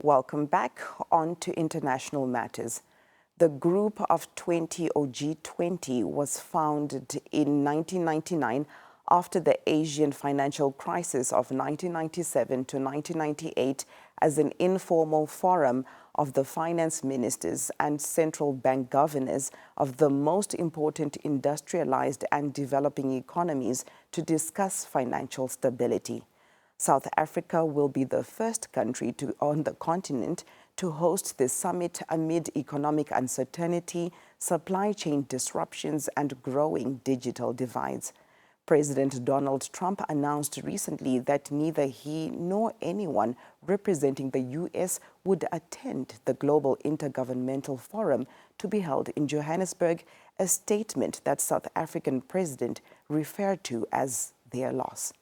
Welcome back on to international matters. The Group of 20 or G20 was founded in 1999 after the Asian financial crisis of 1997 to 1998 as an informal forum of the finance ministers and central bank governors of the most important industrialized and developing economies to discuss financial stability. South Africa will be the first country on the continent to host this summit amid economic uncertainty, supply chain disruptions, and growing digital divides. President Donald Trump announced recently that neither he nor anyone representing the U.S. would attend the Global Intergovernmental Forum to be held in Johannesburg, a statement that South African president referred to as their loss.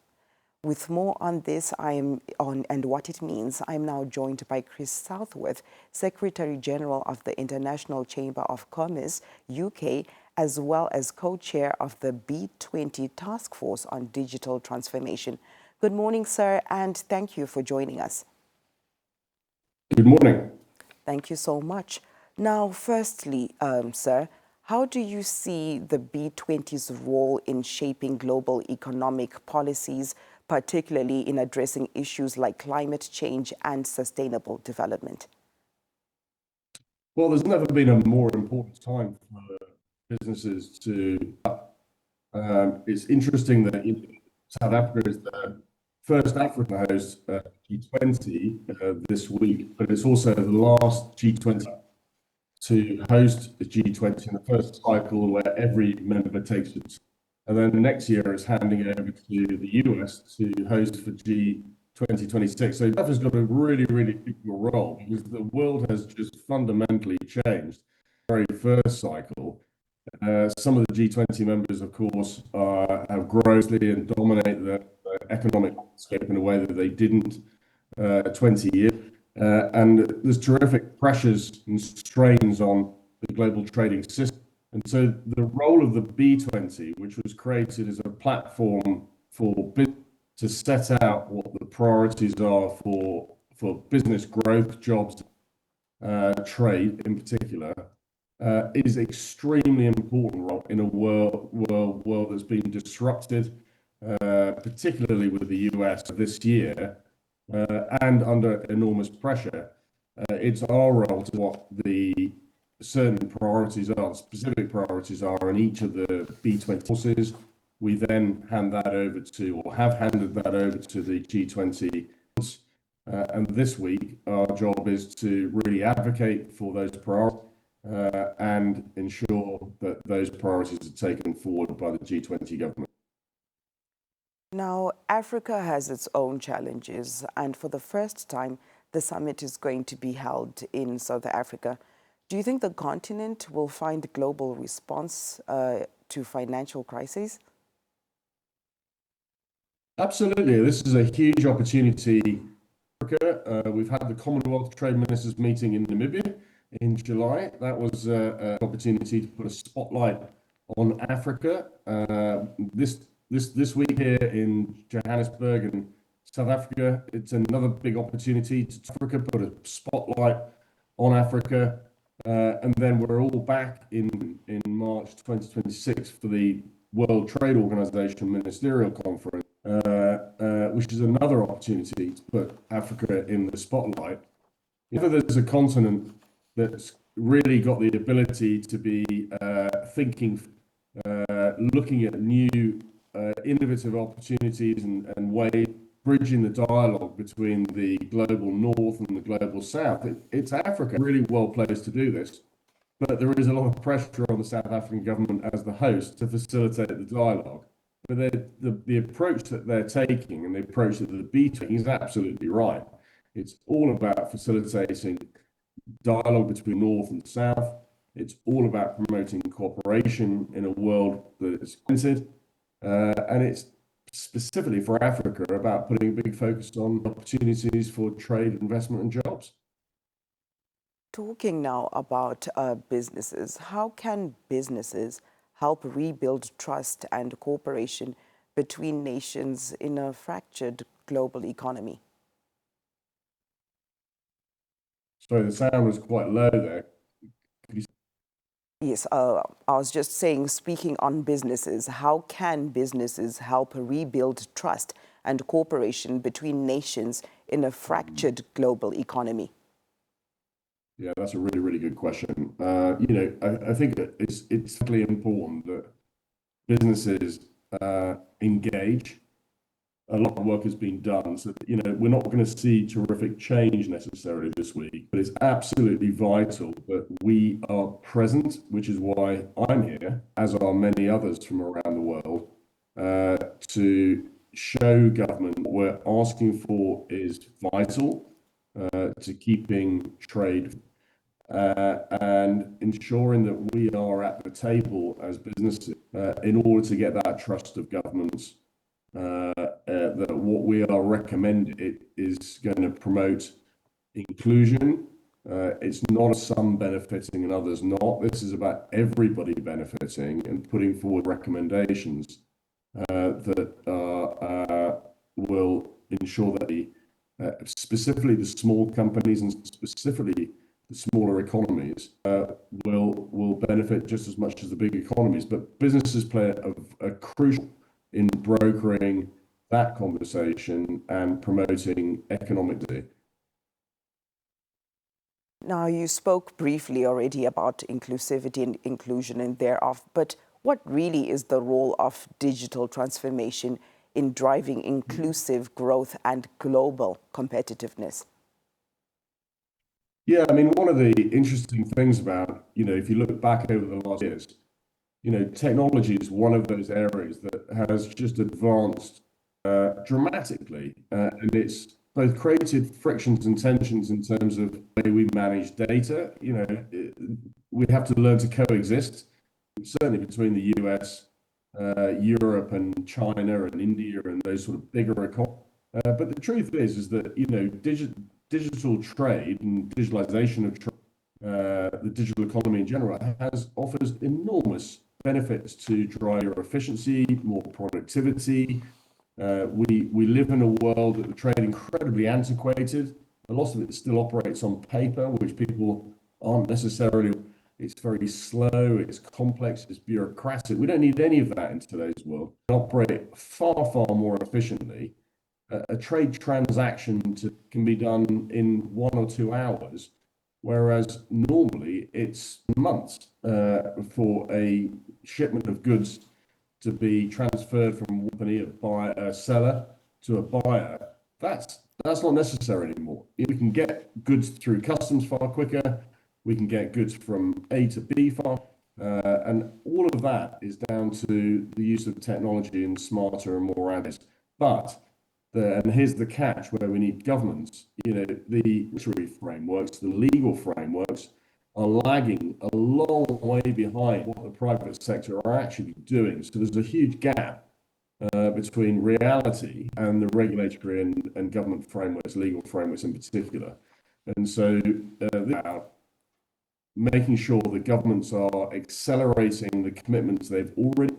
With more on this and what it means, I'm now joined by Chris Southworth, Secretary General of the International Chamber of Commerce, UK, as well as co-chair of the B20 Task Force on Digital Transformation. Good morning, sir, and thank you for joining us. Good morning. Thank you so much. Now, firstly, sir, how do you see the B20's role in shaping global economic policies, particularly in addressing issues like climate change and sustainable development? Well, there's never been a more important time for businesses to. It's interesting that South Africa is the first African host G20 this week, but it's also the last G20 to host the G20 in the first cycle where every member takes it. And then next year it's handing over to the US to host for G2026. So that has got a really, really big role because the world has just fundamentally changed. The very first cycle, some of the G20 members, of course, have grossly and dominate the economic landscape in a way that they didn't 20 years. And there's terrific pressures and strains on the global trading system. And so the role of the B20, which was created as a platform for business to set out what the priorities are for business growth, jobs, trade in particular, is extremely important role in a world that's been disrupted, particularly with the US this year, and under enormous pressure. It's our role to what the certain priorities are, specific priorities are in each of the B20 forces. We then hand that over to, or have handed that over to the G20. And this week, our job is to really advocate for those priorities and ensure that those priorities are taken forward by the G20 government. Now, Africa has its own challenges, and for the first time, the summit is going to be held in South Africa. Do you think the continent will find a global response to financial crises? Absolutely. This is a huge opportunity. We've had the Commonwealth Trade Ministers meeting in Namibia in July. That was an opportunity to put a spotlight on Africa. This week here in Johannesburg and South Africa, it's another big opportunity to Africa, put a spotlight on Africa. And then we're all back in March 2026 for the World Trade Organization Ministerial Conference, which is another opportunity to put Africa in the spotlight. There's a continent that's really got the ability to be thinking, looking at new innovative opportunities and ways, bridging the dialogue between the global north and the global south. It's Africa really well placed to do this, but there is a lot of pressure on the South African government as the host to facilitate the dialogue. But the approach that they're taking and the approach that the B taking is absolutely right. It's all about facilitating dialogue between north and south. It's all about promoting cooperation in a world that is connected, and it's specifically for Africa about putting a big focus on opportunities for trade, investment, and jobs. Talking now about businesses, how can businesses help rebuild trust and cooperation between nations in a fractured global economy? Sorry, the sound was quite low there. Yes, I was just saying, speaking on businesses, how can businesses help rebuild trust and cooperation between nations in a fractured global economy? Yeah, that's a really, really good question. I think that it's really important that businesses engage. A lot of work has been done, so we're not going to see terrific change necessarily this week, but it's absolutely vital that we are present, which is why I'm here, as are many others from around the world, to show government what we're asking for is vital to keeping trade and ensuring that we are at the table as businesses in order to get that trust of governments that what we are recommending it is going to promote inclusion. It's not some benefiting and others not. This is about everybody benefiting and putting forward recommendations that will ensure that specifically the small companies and specifically the smaller economies will benefit just as much as the big economies. But businesses play a crucial in brokering that conversation and promoting economic activity. Now, you spoke briefly already about inclusivity and inclusion and thereof, but what really is the role of digital transformation in driving inclusive growth and global competitiveness? Yeah, I mean, one of the interesting things about, if you look back over the last years, technology is one of those areas that has just advanced dramatically, and it's both created frictions and tensions in terms of the way we manage data. We have to learn to coexist, certainly between the US, Europe, and China, and India, and those sort of bigger economies. But the truth is that digital trade and digitalization of trade, the digital economy in general, offers enormous benefits to drive your efficiency, more productivity. We live in a world that the trade incredibly antiquated. A lot of it still operates on paper, which people aren't necessarily. It's very slow, it's complex, it's bureaucratic. We don't need any of that in today's world. We operate far, far more efficiently. A trade transaction can be done in 1 or 2 hours, whereas normally it's months for a shipment of goods to be transferred from one company, a seller, to a buyer. That's not necessary anymore. We can get goods through customs far quicker. We can get goods from A to B far, and all of that is down to the use of technology and smarter and more advanced. But and here's the catch where we need governments. The regulatory frameworks, the legal frameworks are lagging a long way behind what the private sector are actually doing. So there's a huge gap between reality and the regulatory and government frameworks, legal frameworks in particular. And so making sure that governments are accelerating the commitments they've already,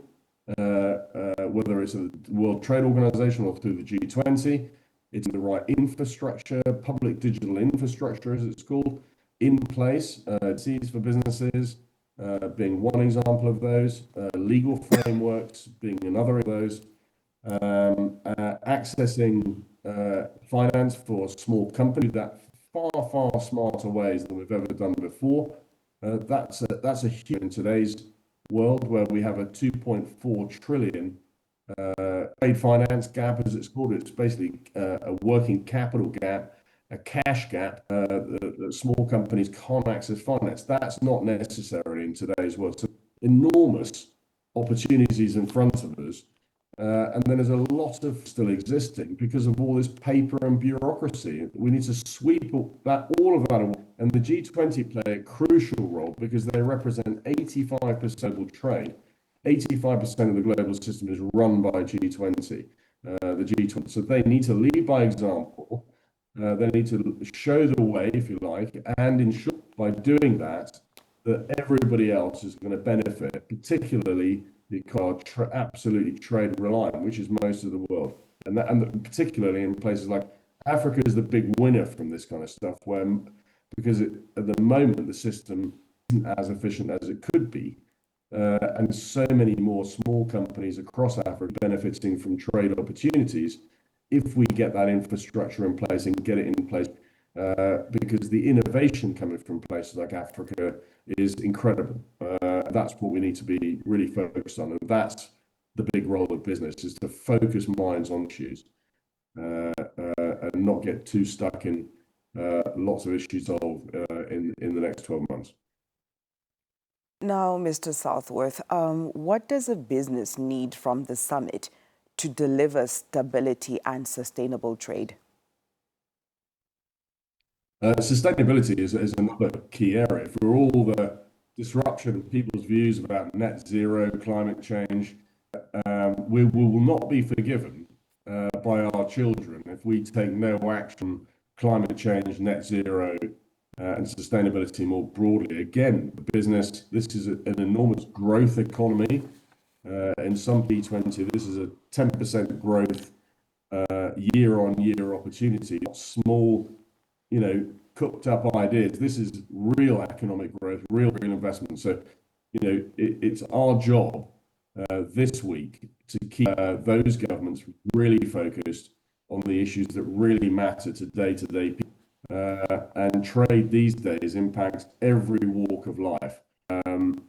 whether it's a World Trade Organization or through the G20, it's the right infrastructure, public digital infrastructure, as it's called, in place. Fees for businesses being one example of those, legal frameworks being another of those, accessing finance for small companies that far, far smarter ways than we've ever done before. That's a huge in today's world where we have a 2.4 trillion trade finance gap, as it's called. It's basically a working capital gap, a cash gap that small companies can't access finance. That's not necessary in today's world. So enormous opportunities in front of us. And then there's a lot of still existing because of all this paper and bureaucracy. We need to sweep all of that away. And the G20 play a crucial role because they represent 85% of global trade. 85% of the global system is run by G20, the G20. So they need to lead by example. They need to show the way, if you like, and ensure by doing that everybody else is going to benefit, particularly because absolutely trade reliant, which is most of the world, and particularly in places like Africa is the big winner from this kind of stuff, where because at the moment the system isn't as efficient as it could be. And so many more small companies across Africa benefiting from trade opportunities if we get that infrastructure in place and get it in place, because the innovation coming from places like Africa is incredible. That's what we need to be really focused on, and that's the big role of business, is to focus minds on issues and not get too stuck in lots of issues solved in the next 12 months. Now, Mr. Southworth, what does a business need from the summit to deliver stability and sustainable trade? Sustainability is another key area. For all the disruption of people's views about net zero, climate change, we will not be forgiven by our children if we take no action, climate change, net zero, and sustainability more broadly. Again, business, this is an enormous growth economy. In some G20, this is a 10% growth year-on-year opportunity. Not small, cooked up ideas. This is real economic growth, real investment. So, it's our job this week to keep those governments really focused on the issues that really matter to day-to-day people. And trade these days impacts every walk of life.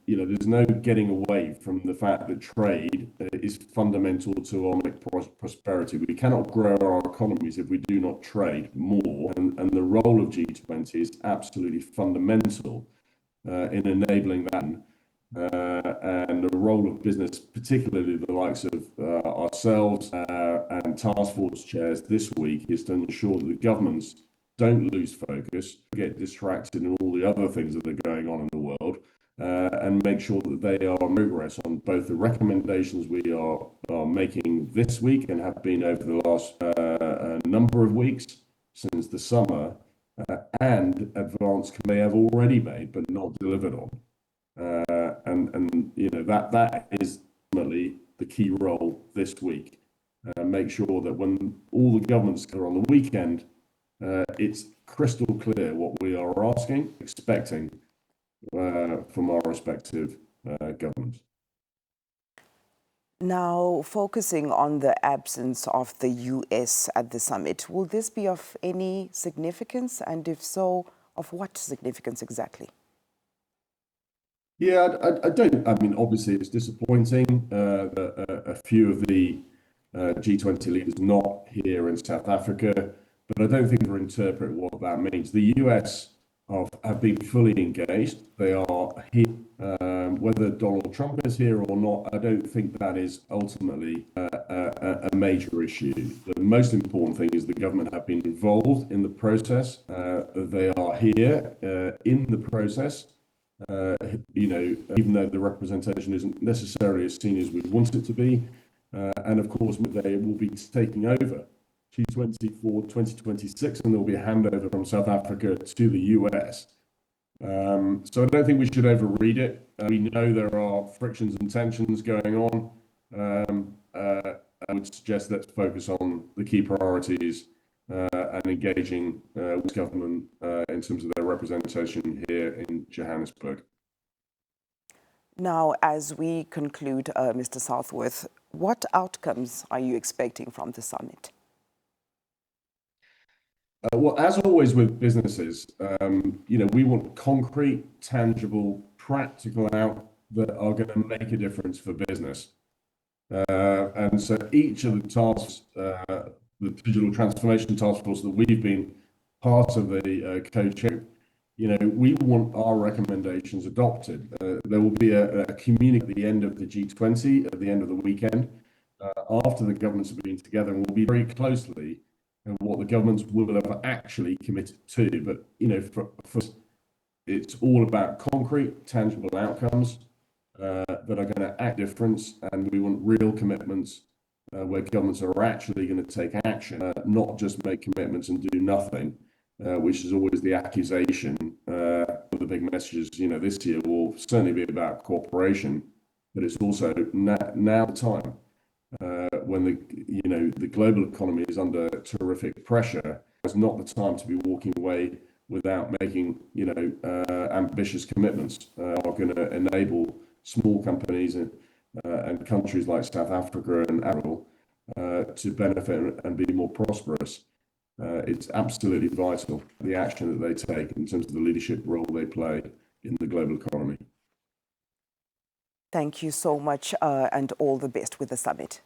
There's no getting away from the fact that trade is fundamental to economic prosperity. We cannot grow our economies if we do not trade more. And the role of G20 is absolutely fundamental in enabling that. And the role of business, particularly the likes of ourselves and task force chairs this week, is to ensure that the governments don't lose focus, get distracted in all the other things that are going on in the world, and make sure that they are progress on both the recommendations we are making this week and have been over the last number of weeks since the summer, and advance they have already made but not delivered on. That is ultimately the key role this week. Make sure that when all the governments are on the weekend, it's crystal clear what we are asking, expecting from our respective governments. Now, focusing on the absence of the US at the summit, will this be of any significance? And if so, of what significance exactly? Yeah, I mean, obviously it's disappointing that a few of the G20 leaders not here in South Africa, but I don't think we interpret what that means. The US have been fully engaged. They are here. Whether Donald Trump is here or not, I don't think that is ultimately a major issue. The most important thing is the government have been involved in the process. They are here in the process. Even though the representation isn't necessarily as seen as we want it to be. And of course, they will be taking over G20 for 2026, and there will be a handover from South Africa to the US. So I don't think we should overread it. We know there are frictions and tensions going on. I would suggest let's focus on the key priorities and engaging with government in terms of their representation here in Johannesburg. Now, as we conclude, Mr. Southworth, what outcomes are you expecting from the summit? Well, as always with businesses, we want concrete, tangible, practical outcomes that are going to make a difference for business. And so each of the tasks, the digital transformation task force that we've been part of the co-chair, we want our recommendations adopted. There will be a communique at the end of the G20, at the end of the weekend, after the governments have been together, and we'll be very closely at what the governments will have actually committed to. But, for it's all about concrete, tangible outcomes that are going to act difference, and we want real commitments where governments are actually going to take action, not just make commitments and do nothing, which is always the accusation. The big messages, this year will certainly be about cooperation, but it's also now the time when the global economy is under terrific pressure. It's not the time to be walking away without making, ambitious commitments, are going to enable small companies and countries like South Africa and Africa to benefit and be more prosperous. It's absolutely vital, the action that they take in terms of the leadership role they play in the global economy. Thank you so much, and all the best with the summit.